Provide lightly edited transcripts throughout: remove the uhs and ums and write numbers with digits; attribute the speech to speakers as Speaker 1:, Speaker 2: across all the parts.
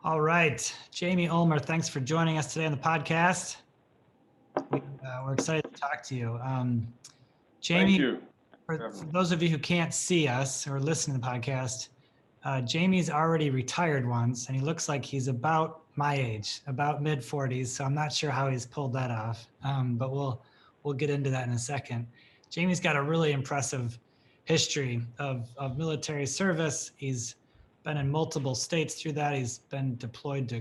Speaker 1: All right, Jamie Ulmer, thanks for joining us today on the podcast. We're excited to talk to you.
Speaker 2: Thank
Speaker 1: Jamie,
Speaker 2: you.
Speaker 1: for those of you who can't see us or listen to the podcast, Jamie's already retired once, and he looks like he's about my age, about mid-40s. So I'm not sure how he's pulled that off, but we'll get into that in a second. Jamie's got a really impressive history of military service. He's been in multiple states through that. He's been deployed to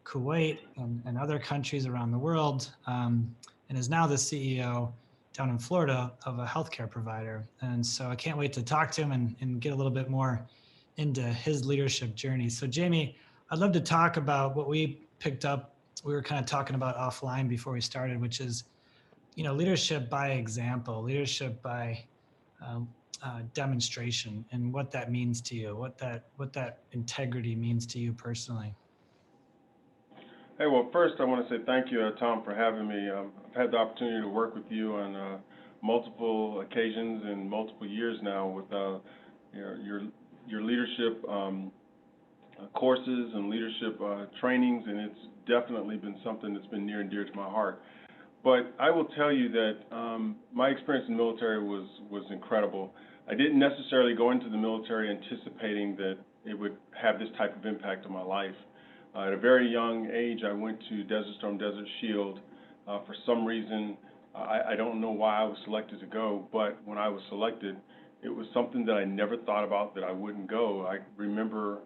Speaker 1: Kuwait and other countries around the world, and is now the CEO down in Florida of a healthcare provider. And so I can't wait to talk to him and get a little bit more into his leadership journey. So Jamie, I'd love to talk about what we picked up. We were kind of talking about offline before we started, which is, leadership by example, leadership by demonstration, and what that means to you, what that integrity means to you personally.
Speaker 2: Hey, well, first I want to say thank you, Tom, for having me. I've had the opportunity to work with you on multiple occasions and multiple years now with your leadership courses and leadership trainings, and it's definitely been something that's been near and dear to my heart. But I will tell you that my experience in the military was incredible. I didn't necessarily go into the military anticipating that it would have this type of impact on my life. At a very young age, I went to Desert Storm, Desert Shield. For some reason, I don't know why I was selected to go, but when I was selected, it was something that I never thought about that I wouldn't go. I remember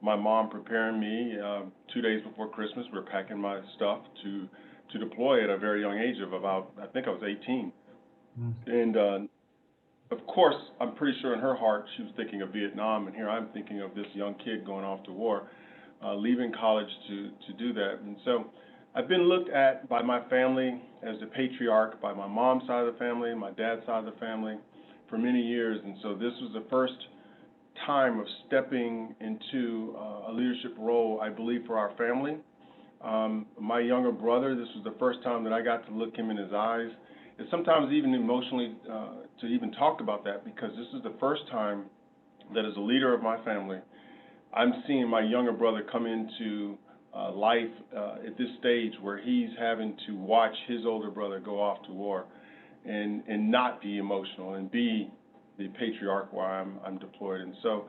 Speaker 2: my mom preparing me 2 days before Christmas. We were packing my stuff to deploy at a very young age of about, I think I was 18. And of course, I'm pretty sure in her heart she was thinking of Vietnam, and here I'm thinking of this young kid going off to war, leaving college to do that. And so I've been looked at by my family as the patriarch, by my mom's side of the family, my dad's side of the family, for many years. And so this was the first time of stepping into a leadership role, I believe, for our family. My younger brother, this was the first time that I got to look him in his eyes. It's sometimes even emotionally to even talk about that, because this is the first time that as a leader of my family, I'm seeing my younger brother come into life at this stage where he's having to watch his older brother go off to war and not be emotional and be the patriarch while I'm deployed. And so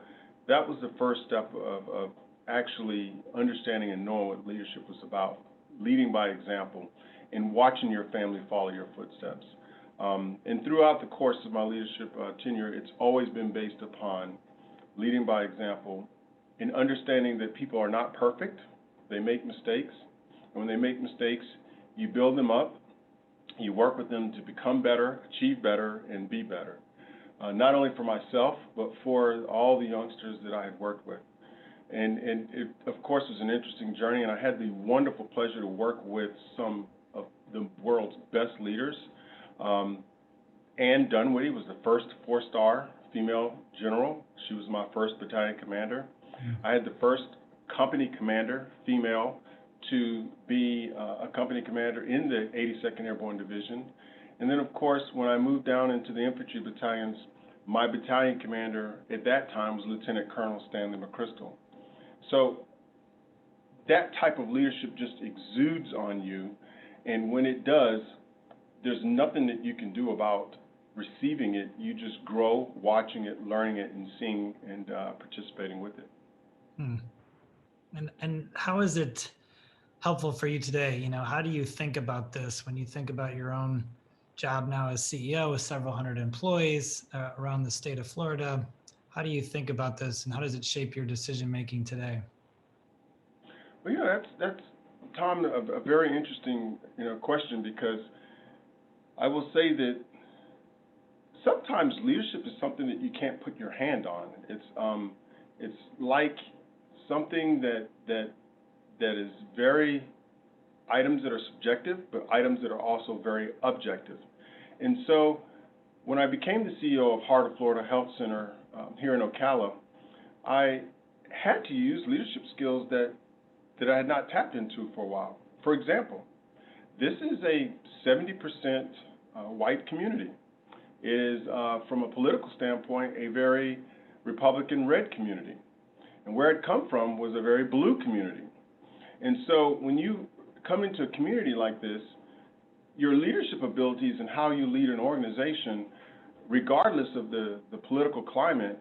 Speaker 2: that was the first step of actually understanding and knowing what leadership was about, leading by example and watching your family follow your footsteps. And throughout the course of my leadership tenure, it's always been based upon leading by example and understanding that people are not perfect. They make mistakes. And when they make mistakes, you build them up, you work with them to become better, achieve better, and be better. Not only for myself, but for all the youngsters that I had worked with. And it, of course, was an interesting journey, and I had the wonderful pleasure to work with some of the world's best leaders. Ann Dunwoody was the first 4-star female general. She was my first battalion commander. I had the first company commander, female, to be a company commander in the 82nd Airborne Division. And then, of course, when I moved down into the infantry battalions, my battalion commander at that time was Lieutenant Colonel Stanley McChrystal. So that type of leadership just exudes on you, and when it does, there's nothing that you can do about receiving it. You just grow watching it, learning it, and seeing and participating with it.
Speaker 1: And how is it helpful for you today? How do you think about this when you think about your own job now as CEO with several hundred employees around the state of Florida? How do you think about this, and how does it shape your decision making today?
Speaker 2: Well, yeah, that's Tom, a very interesting question, because I will say that sometimes leadership is something that you can't put your hand on. It's like something that is very items that are subjective, but items that are also very objective. And so when I became the CEO of Heart of Florida Health Center here in Ocala, I had to use leadership skills that I had not tapped into for a while. For example, this is a 70% white community. It is, from a political standpoint, a very Republican red community. And where it come from was a very blue community. And so when you come into a community like this, your leadership abilities and how you lead an organization, regardless of the political climate,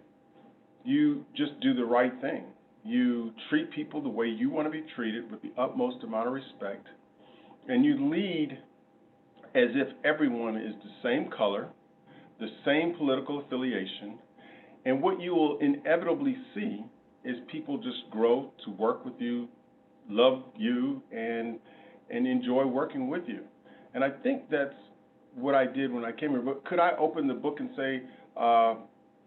Speaker 2: you just do the right thing. You treat people the way you want to be treated with the utmost amount of respect, and you lead as if everyone is the same color, the same political affiliation, and what you will inevitably see is people just grow to work with you, love you, and enjoy working with you. And I think that's what I did when I came here. But could I open the book and say,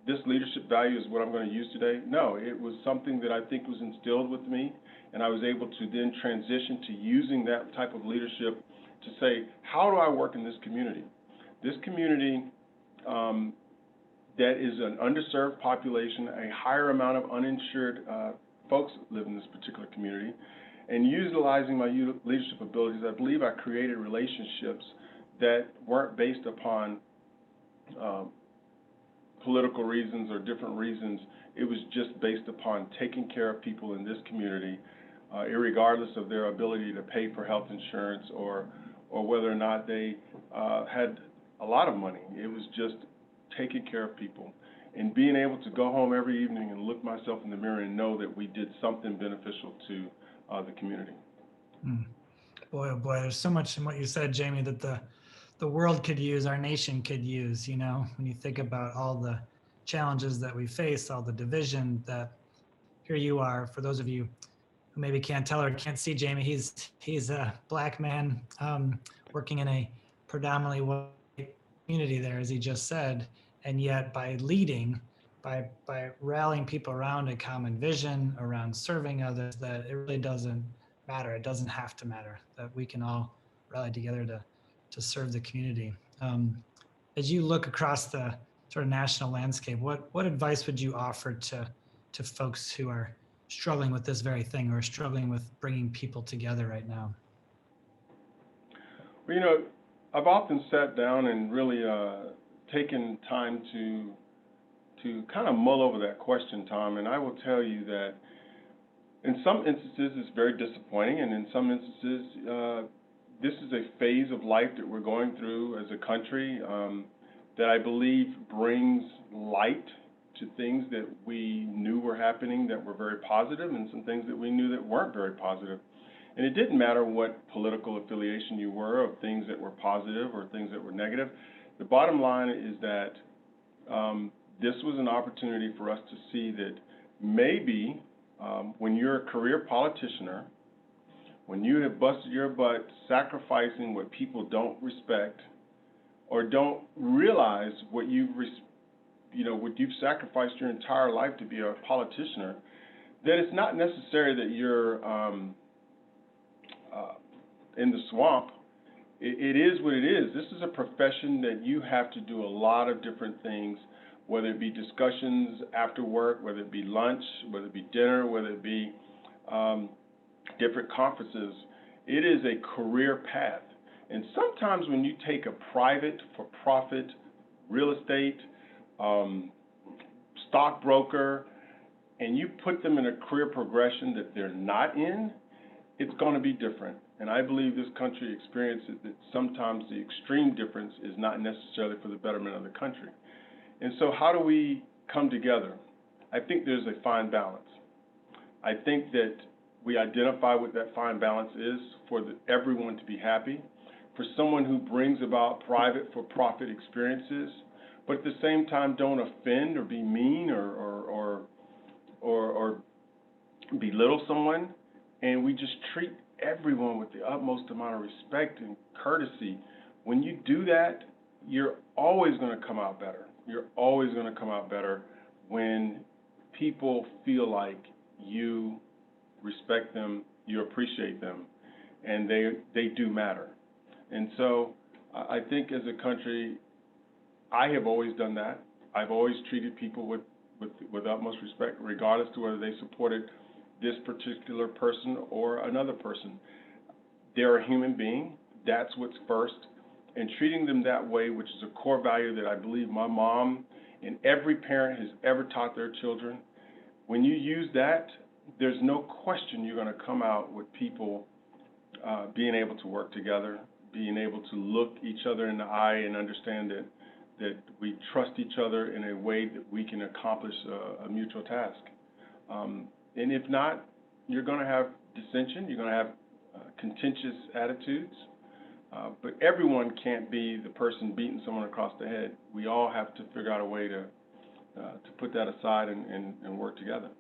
Speaker 2: this leadership value is what I'm going to use today? No, it was something that I think was instilled with me, and I was able to then transition to using that type of leadership to say, how do I work in this community? This community that is an underserved population, a higher amount of uninsured folks live in this particular community, and utilizing my leadership abilities, I believe I created relationships that weren't based upon political reasons or different reasons. It was just based upon taking care of people in this community, irregardless of their ability to pay for health insurance or whether or not they had a lot of money. It was just taking care of people and being able to go home every evening and look myself in the mirror and know that we did something beneficial to the community.
Speaker 1: Boy, oh boy, there's so much in what you said, Jamie, that the world could use, our nation could use, you know, when you think about all the challenges that we face, all the division that here you are. For those of you who maybe can't tell or can't see Jamie, he's a Black man working in a predominantly white community there, as he just said, and yet by leading, by rallying people around a common vision, around serving others, that it really doesn't matter. It doesn't have to matter, that we can all rally together to serve the community. As you look across the sort of national landscape, what advice would you offer to folks who are struggling with this very thing or struggling with bringing people together right now?
Speaker 2: Well, you know, I've often sat down and really taken time to kind of mull over that question, Tom, and I will tell you that in some instances it's very disappointing, and in some instances this is a phase of life that we're going through as a country that I believe brings light to things that we knew were happening that were very positive and some things that we knew that weren't very positive. And it didn't matter what political affiliation you were, of things that were positive or things that were negative. The bottom line is that this was an opportunity for us to see that maybe when you're a career politician, when you have busted your butt sacrificing what people don't respect or don't realize what you've sacrificed your entire life to be a politician, that it's not necessary that you're in the swamp. It is what it is. This is a profession that you have to do a lot of different things, whether it be discussions after work, whether it be lunch, whether it be dinner, whether it be different conferences. It is a career path. And sometimes when you take a private, for-profit, real estate, stockbroker, and you put them in a career progression that they're not in, it's going to be different. And I believe this country experiences that sometimes the extreme difference is not necessarily for the betterment of the country. And so how do we come together? I think there's a fine balance. I think that we identify what that fine balance is for everyone to be happy, for someone who brings about private for-profit experiences, but at the same time don't offend or be mean or belittle someone, and we just treat everyone with the utmost amount of respect and courtesy. When you do that, you're always going to come out better. You're always going to come out better when people feel like you respect them, you appreciate them, and they do matter. And so I think as a country, I have always done that. I've always treated people with utmost respect, regardless to whether they supported this particular person or another person. They're a human being. That's what's first. And treating them that way, which is a core value that I believe my mom and every parent has ever taught their children, when you use that, there's no question you're going to come out with people being able to work together, being able to look each other in the eye and understand that we trust each other in a way that we can accomplish a mutual task. And if not, you're going to have dissension, you're going to have contentious attitudes, but everyone can't be the person beating someone across the head. We all have to figure out a way to put that aside and work together.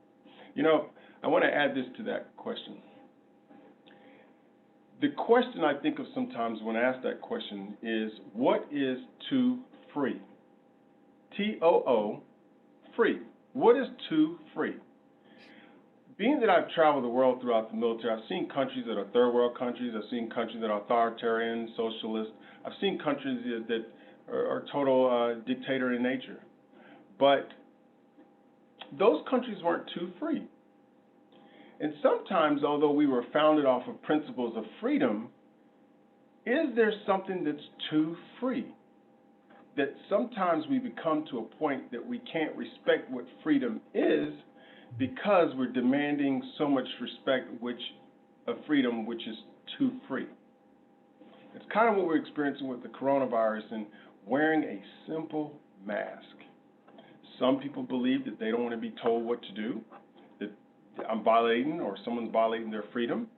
Speaker 2: You know, I want to add this to that question. The question I think of sometimes when I ask that question is, what is too free? T-O-O, free. What is too free? Being that I've traveled the world throughout the military, I've seen countries that are third world countries, I've seen countries that are authoritarian, socialist, I've seen countries that are total dictator in nature. But those countries weren't too free. And sometimes, although we were founded off of principles of freedom, is there something that's too free? That sometimes we become to a point that we can't respect what freedom is because we're demanding so much respect of freedom which is too free. It's kind of what we're experiencing with the coronavirus and wearing a simple mask. Some people believe that they don't want to be told what to do, that I'm violating or someone's violating their freedom.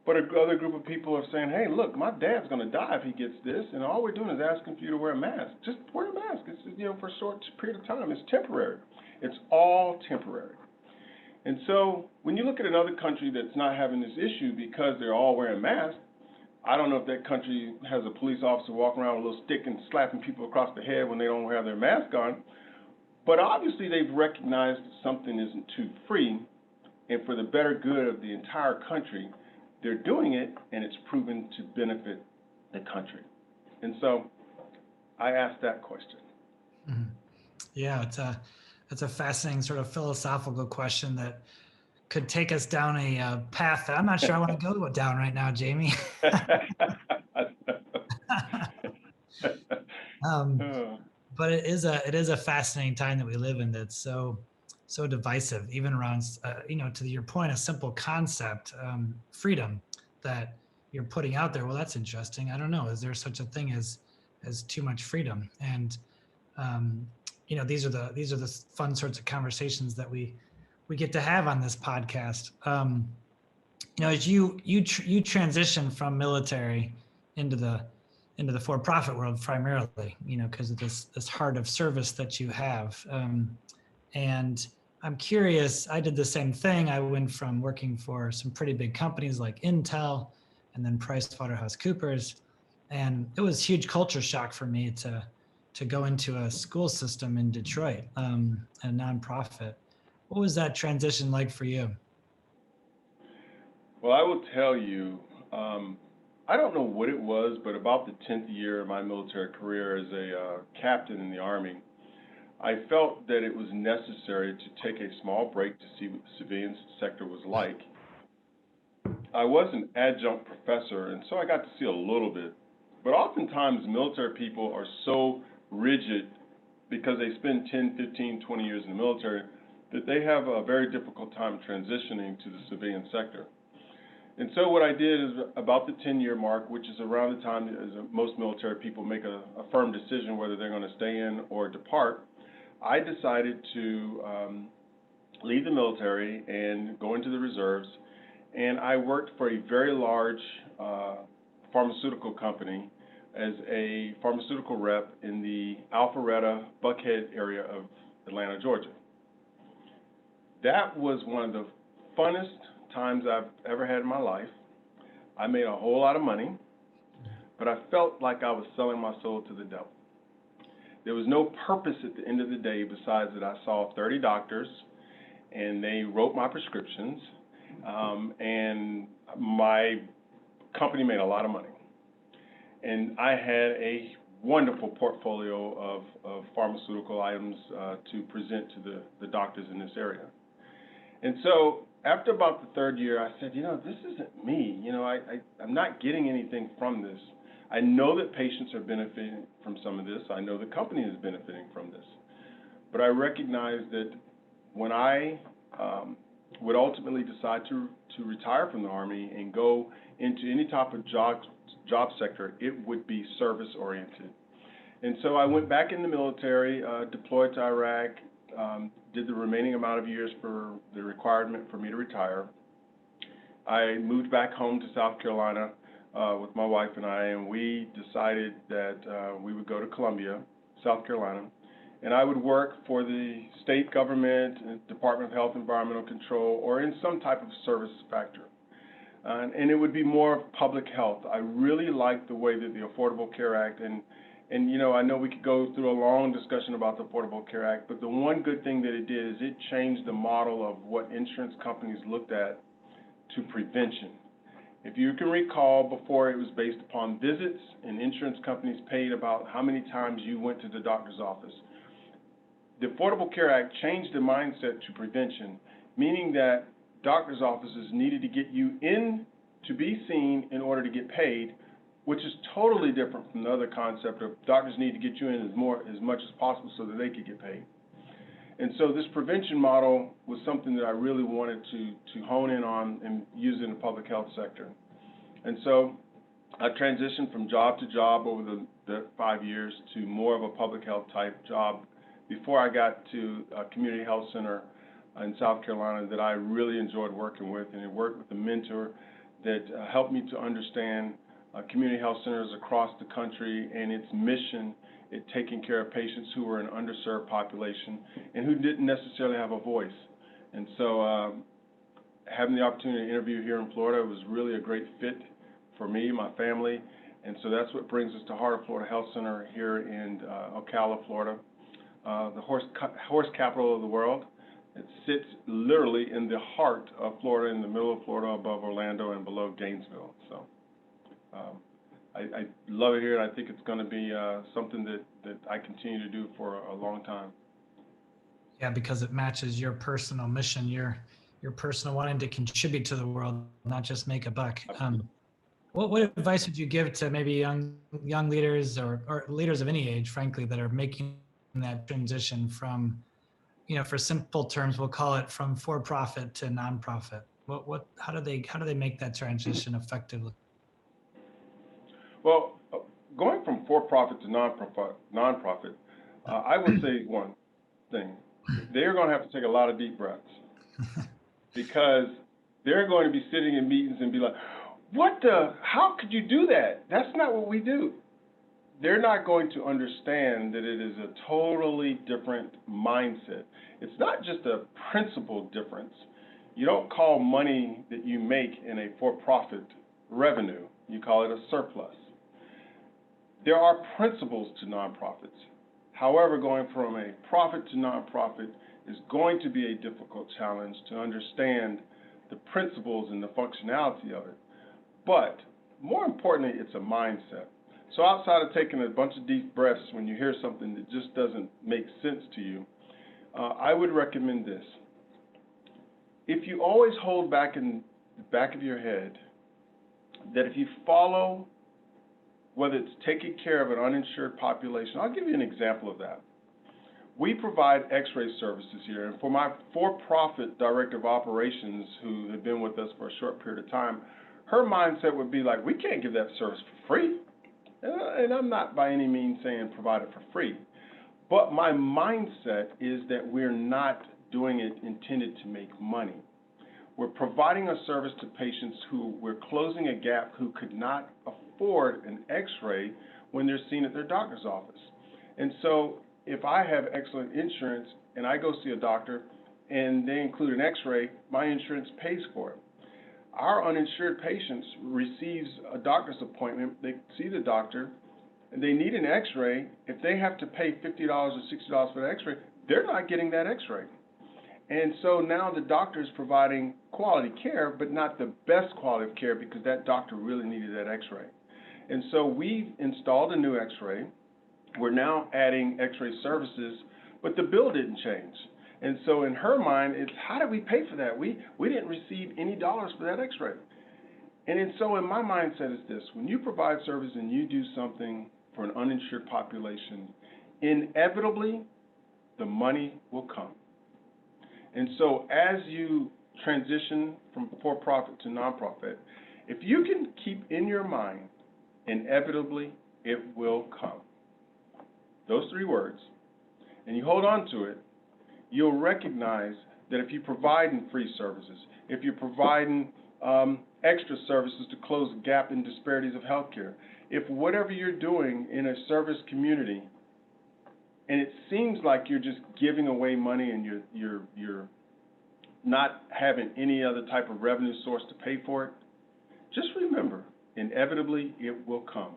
Speaker 2: But another group of people are saying, hey, look, my dad's going to die if he gets this, and all we're doing is asking for you to wear a mask. Just wear a mask. It's, for a short period of time. It's temporary. It's all temporary. And so when you look at another country that's not having this issue because they're all wearing masks, I don't know if that country has a police officer walking around with a little stick and slapping people across the head when they don't have their mask on. But obviously they've recognized that something isn't too free, and for the better good of the entire country, they're doing it, and it's proven to benefit the country. And so I asked that question.
Speaker 1: Mm-hmm. Yeah, it's a fascinating sort of philosophical question that could take us down a path that I'm not sure I want to go down right now, Jamie. But it is a fascinating time that we live in that's so divisive, even around to your point, a simple concept, freedom, that you're putting out there. Well, that's interesting. I don't know. Is there such a thing as too much freedom? And these are the fun sorts of conversations that we get to have on this podcast. As you transition from military into the for-profit world primarily, because of this heart of service that you have. And I'm curious, I did the same thing. I went from working for some pretty big companies like Intel and then PricewaterhouseCoopers. And it was huge culture shock for me to go into a school system in Detroit, a nonprofit. What was that transition like for you?
Speaker 2: Well, I will tell you, I don't know what it was, but about the 10th year of my military career as a captain in the Army, I felt that it was necessary to take a small break to see what the civilian sector was like. I was an adjunct professor, and so I got to see a little bit. But oftentimes, military people are so rigid because they spend 10, 15, 20 years in the military that they have a very difficult time transitioning to the civilian sector. And so what I did is about the 10-year mark, which is around the time as most military people make a firm decision whether they're going to stay in or depart, I decided to leave the military and go into the reserves. And I worked for a very large pharmaceutical company as a pharmaceutical rep in the Alpharetta, Buckhead area of Atlanta, Georgia. That was one of the funnest times I've ever had in my life. I made a whole lot of money, but I felt like I was selling my soul to the devil. There was no purpose at the end of the day besides that I saw 30 doctors and they wrote my prescriptions, and my company made a lot of money. And I had a wonderful portfolio of pharmaceutical items to present to the doctors in this area. And so after about the third year, I said, this isn't me. I'm not getting anything from this. I know that patients are benefiting from some of this. I know the company is benefiting from this. But I recognize that when I would ultimately decide to retire from the Army and go into any type of job sector, it would be service-oriented. And so I went back in the military, deployed to Iraq, did the remaining amount of years for the requirement for me to retire. I moved back home to South Carolina with my wife and I, and we decided that we would go to Columbia, South Carolina, and I would work for the state government, Department of Health and Environmental Control, or in some type of service factor. And it would be more of public health. I really liked the way that the Affordable Care Act, and you know, I know we could go through a long discussion about the Affordable Care Act, but the one good thing that it did is it changed the model of what insurance companies looked at to prevention. If you can recall, before it was based upon visits, and insurance companies paid about how many times you went to the doctor's office. The Affordable Care Act changed the mindset to prevention, meaning that doctor's offices needed to get you in to be seen in order to get paid, which is totally different from the other concept of doctors need to get you in as much as possible so that they could get paid. And so this prevention model was something that I really wanted to hone in on and use in the public health sector. And so I transitioned from job to job over the 5 years to more of a public health type job before I got to a community health center in South Carolina that I really enjoyed working with, and I worked with a mentor that helped me to understand community health centers across the country and its mission at taking care of patients who were an underserved population and who didn't necessarily have a voice. And so having the opportunity to interview here in Florida was really a great fit for me, my family, and so that's what brings us to Heart of Florida Health Center here in Ocala, Florida, the horse capital of the world. It sits literally in the heart of Florida, in the middle of Florida, above Orlando and below Gainesville. So I love it here, and I think it's going to be something that I continue to do for a long time.
Speaker 1: Yeah, because it matches your personal mission, your personal wanting to contribute to the world, not just make a buck. What advice would you give to maybe young leaders or leaders of any age, frankly, that are making that transition from, you know, for simple terms, we'll call it from for-profit to nonprofit? How do they make that transition effectively?
Speaker 2: Well, going from for-profit to nonprofit, I would say one thing. They're going to have to take a lot of deep breaths because they're going to be sitting in meetings and be like, how could you do that? That's not what we do. They're not going to understand that it is a totally different mindset. It's not just a principle difference. You don't call money that you make in a for-profit revenue. You call it a surplus. There are principles to nonprofits. However, going from a profit to nonprofit is going to be a difficult challenge to understand the principles and the functionality of it. But more importantly, it's a mindset. So outside of taking a bunch of deep breaths when you hear something that just doesn't make sense to you, I would recommend this. If you always hold back in the back of your head that if you follow, whether it's taking care of an uninsured population, I'll give you an example of that. We provide x-ray services here, and for my for-profit director of operations who had been with us for a short period of time, her mindset would be like, we can't give that service for free. And I'm not by any means saying provide it for free, but my mindset is that we're not doing it intended to make money. We're providing a service to patients who we're closing a gap who could not afford an x-ray when they're seen at their doctor's office. And so if I have excellent insurance and I go see a doctor and they include an x-ray, my insurance pays for it. Our uninsured patients receives a doctor's appointment, they see the doctor, and they need an x-ray. If they have to pay $50 or $60 for the x-ray, they're not getting that x-ray. And so now the doctor is providing quality care, but not the best quality of care because that doctor really needed that x-ray. And so we've installed a new x-ray. We're now adding x-ray services, but the bill didn't change. And so in her mind, it's how did we pay for that? We didn't receive any dollars for that x-ray. And so in my mindset is this, when you provide service and you do something for an uninsured population, inevitably the money will come. And so as you transition from for-profit to nonprofit, if you can keep in your mind, inevitably it will come, those 3 words, and you hold on to it, you'll recognize that if you're providing free services, if you're providing extra services to close the gap in disparities of healthcare, if whatever you're doing in a service community, and it seems like you're just giving away money and you're not having any other type of revenue source to pay for it, just remember, inevitably it will come.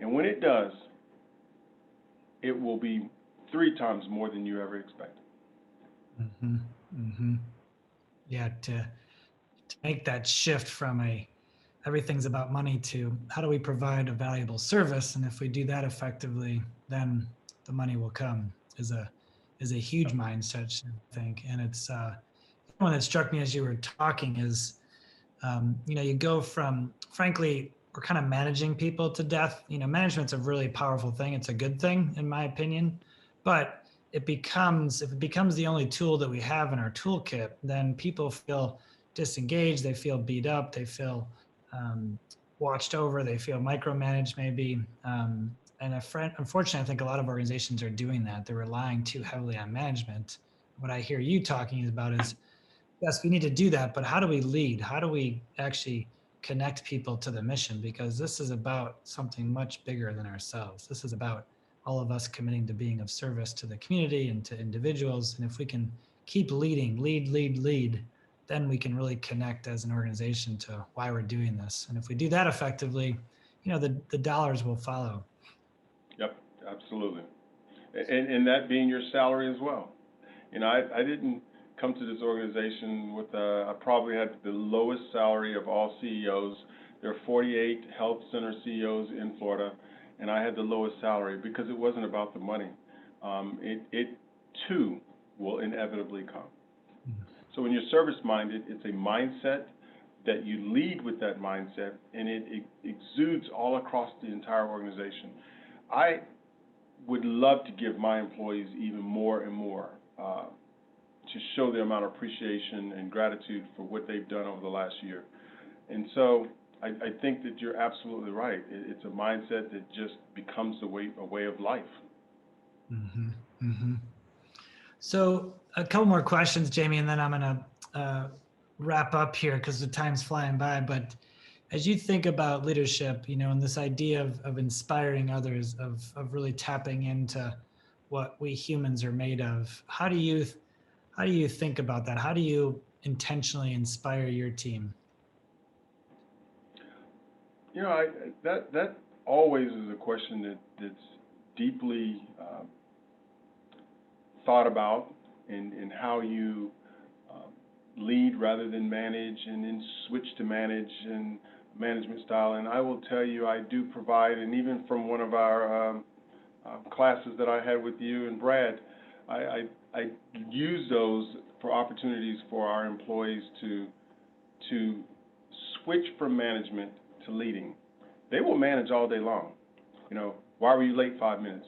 Speaker 2: And when it does, it will be 3 times more than you ever expected.
Speaker 1: Mm-hmm. Mm-hmm. Yeah, to make that shift from everything's about money to how do we provide a valuable service, and if we do that effectively, then the money will come is a huge mindset shift, I think. And it's one that struck me as you were talking is you go from, frankly, we're kind of managing people to death. Management's a really powerful thing. It's a good thing, in my opinion. But if it becomes the only tool that we have in our toolkit, then people feel disengaged. They feel beat up. They feel watched over. They feel micromanaged, maybe. And unfortunately, I think a lot of organizations are doing that. They're relying too heavily on management. What I hear you talking about is, yes, we need to do that, but how do we lead? How do we actually connect people to the mission? Because this is about something much bigger than ourselves. This is about all of us committing to being of service to the community and to individuals. And if we can keep leading, lead, then we can really connect as an organization to why we're doing this. And if we do that effectively, the dollars will follow.
Speaker 2: Yep, absolutely. And that being your salary as well. I didn't come to this organization with I probably had the lowest salary of all CEOs. There are 48 health center CEOs in Florida, and I had the lowest salary because it wasn't about the money. It too will inevitably come. So when you're service-minded, it's a mindset that you lead with that mindset, and it exudes all across the entire organization. I would love to give my employees even more and more to show the amount of appreciation and gratitude for what they've done over the last year. And so I think that you're absolutely right. It's a mindset that just becomes a way of life.
Speaker 1: Mm-hmm. Mm-hmm. So a couple more questions, Jamie, and then I'm going to wrap up here because the time's flying by. But as you think about leadership, and this idea of inspiring others, of really tapping into what we humans are made of, how do you think about that? How do you intentionally inspire your team?
Speaker 2: That always is a question that's deeply thought about in how you lead rather than manage, and then switch to manage and management style. And I will tell you, I do provide, and even from one of our classes that I had with you and Brad, I use those for opportunities for our employees to switch from management to leading. They will manage all day long. Why were you late 5 minutes?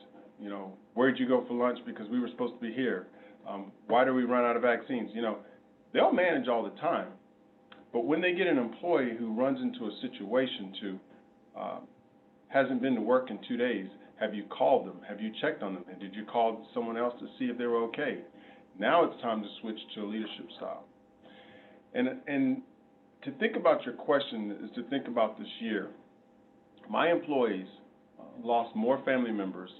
Speaker 2: Where'd you go for lunch because we were supposed to be here? Why did we run out of vaccines? They'll manage all the time. But when they get an employee who runs into a situation hasn't been to work in 2 days, have you called them? Have you checked on them? And did you call someone else to see if they were okay? Now it's time to switch to a leadership style. And to think about your question is to think about this year. My employees lost more family members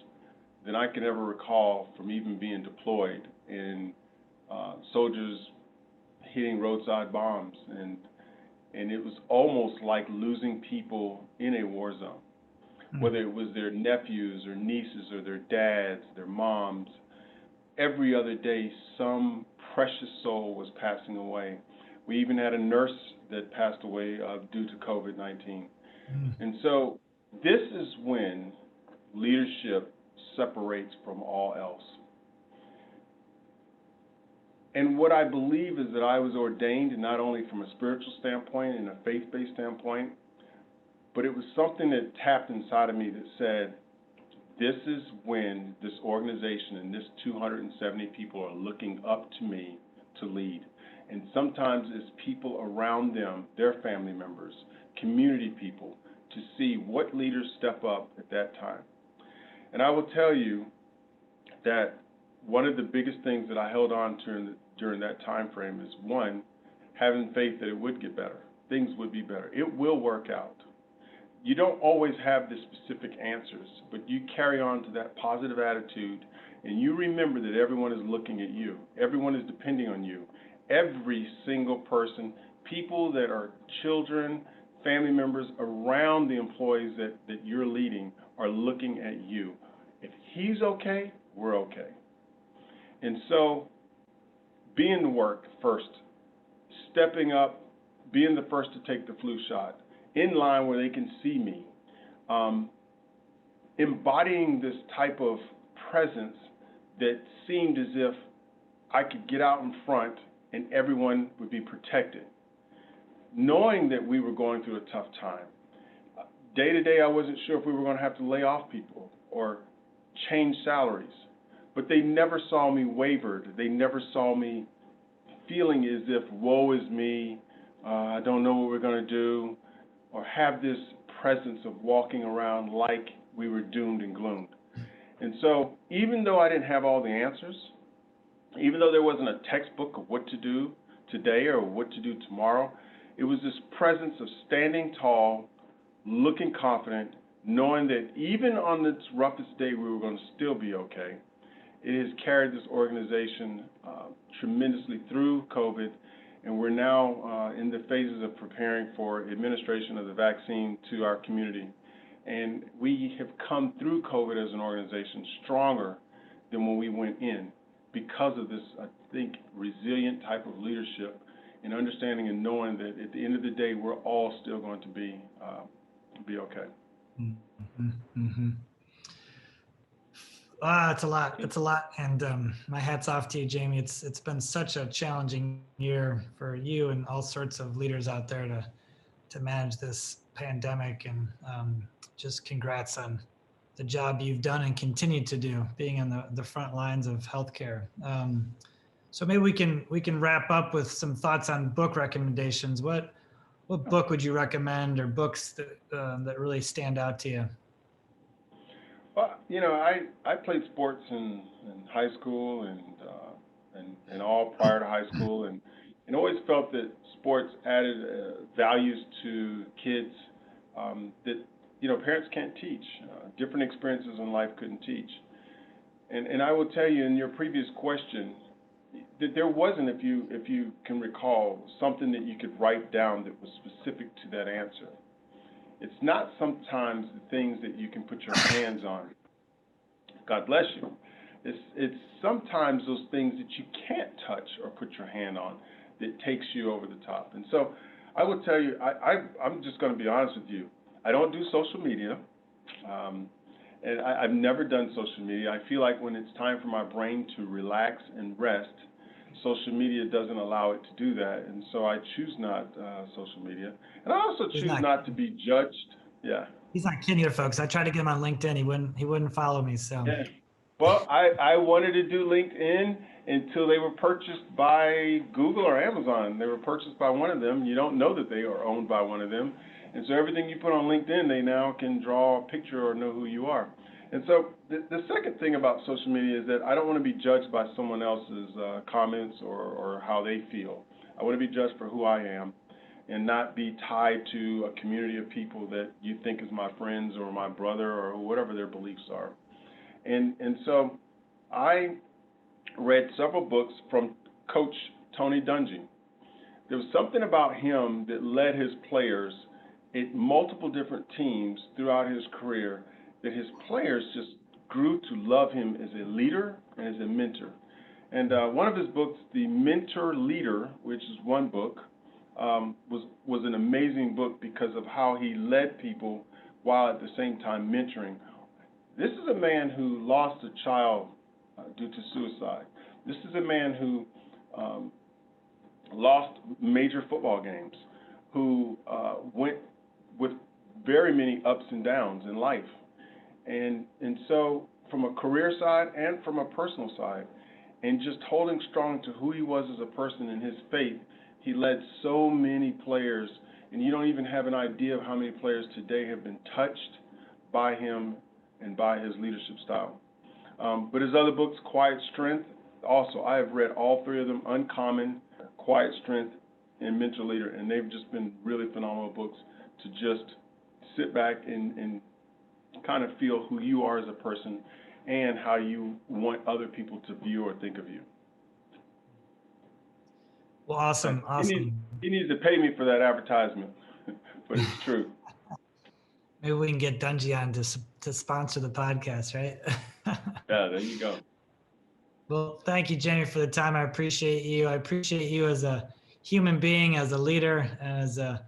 Speaker 2: than I can ever recall from even being deployed in soldiers hitting roadside bombs. And it was almost like losing people in a war zone, whether it was their nephews or nieces or their dads, their moms. Every other day, some precious soul was passing away. We even had a nurse that passed away due to COVID-19. And so this is when leadership separates from all else. And what I believe is that I was ordained not only from a spiritual standpoint and a faith-based standpoint, but it was something that tapped inside of me that said, this is when this organization and this 270 people are looking up to me to lead. And sometimes it's people around them, their family members, community people, to see what leaders step up at that time. And I will tell you that one of the biggest things that I held on to during that time frame is, one, having faith that it would get better. Things would be better. It will work out. You don't always have the specific answers, but you carry on to that positive attitude, and you remember that everyone is looking at you. Everyone is depending on you. Every single person, people that are children, family members around the employees that you're leading are looking at you. If he's okay, we're okay. And so being the work first, stepping up, being the first to take the flu shot, in line where they can see me, embodying this type of presence that seemed as if I could get out in front and everyone would be protected. Knowing that we were going through a tough time. Day to day, I wasn't sure if we were going to have to lay off people or change salaries, but they never saw me wavered. They never saw me feeling as if, woe is me, I don't know what we're going to do, or have this presence of walking around like we were doomed and gloomed. And so even though I didn't have all the answers, even though there wasn't a textbook of what to do today or what to do tomorrow, it was this presence of standing tall, looking confident, knowing that even on this roughest day we were going to still be okay. It has carried this organization tremendously through COVID, and we're now in the phases of preparing for administration of the vaccine to our community. And we have come through COVID as an organization stronger than when we went in because of this, I think, resilient type of leadership and understanding and knowing that at the end of the day, we're all still going to be okay.
Speaker 1: Mm-hmm. Mm-hmm. It's a lot. It's a lot. And my hat's off to you, Jamie. It's been such a challenging year for you and all sorts of leaders out there to manage this pandemic. And just congrats on the job you've done and continue to do, being on the front lines of healthcare. So maybe we can wrap up with some thoughts on book recommendations. What book would you recommend, or books that really stand out to you?
Speaker 2: Well, you know, I played sports in high school and all prior to high school, and always felt that sports added values to kids that, you know, parents can't teach. Different experiences in life couldn't teach. And I will tell you, in your previous question, that there wasn't, if you can recall, something that you could write down that was specific to that answer. It's not sometimes the things that you can put your hands on. God bless you. It's sometimes those things that you can't touch or put your hand on that takes you over the top. And so I will tell you, I'm just going to be honest with you. I don't do social media, and I've never done social media. I feel like when it's time for my brain to relax and rest, social media doesn't allow it to do that, and so I choose not social media. And I also choose not to be judged. Yeah.
Speaker 1: He's not kidding here, folks. I tried to get him on LinkedIn. He wouldn't follow me. So.
Speaker 2: Yeah. Well, I wanted to do LinkedIn until they were purchased by Google or Amazon. They were purchased by one of them. You don't know that they are owned by one of them. And so everything you put on LinkedIn, they now can draw a picture or know who you are. And so the second thing about social media is that I don't want to be judged by someone else's comments or how they feel. I want to be judged for who I am and not be tied to a community of people that you think is my friends or my brother or whatever their beliefs are. And so I read several books from Coach Tony Dungy. There was something about him that led his players at multiple different teams throughout his career that his players just grew to love him as a leader and as a mentor. And one of his books, The Mentor Leader, which is one book, was an amazing book because of how he led people while at the same time mentoring. This is a man who lost a child due to suicide. This is a man who lost major football games, who went with very many ups and downs in life. And so from a career side and from a personal side. and just holding strong to who he was as a person and his faith, he led so many players, and you don't even have an idea of how many players today have been touched by him and by his leadership style. But his other books, Quiet Strength, also, I have read all three of them, Uncommon, Quiet Strength, and Mental Leader, and they've just been really phenomenal books to just sit back and kind of feel who you are as a person and how you want other people to view or think of you.
Speaker 1: Well, awesome, awesome.
Speaker 2: He needs to pay me for that advertisement, but it's true.
Speaker 1: Maybe we can get Dungy on to sponsor the podcast, right?
Speaker 2: Yeah, there you go.
Speaker 1: Well, thank you, Jamie, for the time. I appreciate you. I appreciate you as a human being, as a leader, and as a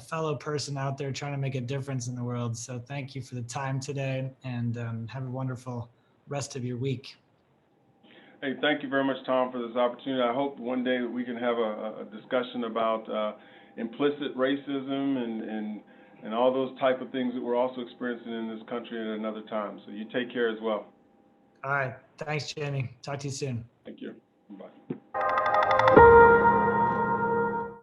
Speaker 1: fellow person out there trying to make a difference in the world. So thank you for the time today, and have a wonderful rest of your week.
Speaker 2: Hey, thank you very much, Tom, for this opportunity. I hope one day that we can have a discussion about implicit racism and all those type of things that we're also experiencing in this country at another time. So you take care as well.
Speaker 1: All right. Thanks, Jamie. Talk to you soon.
Speaker 2: Thank you.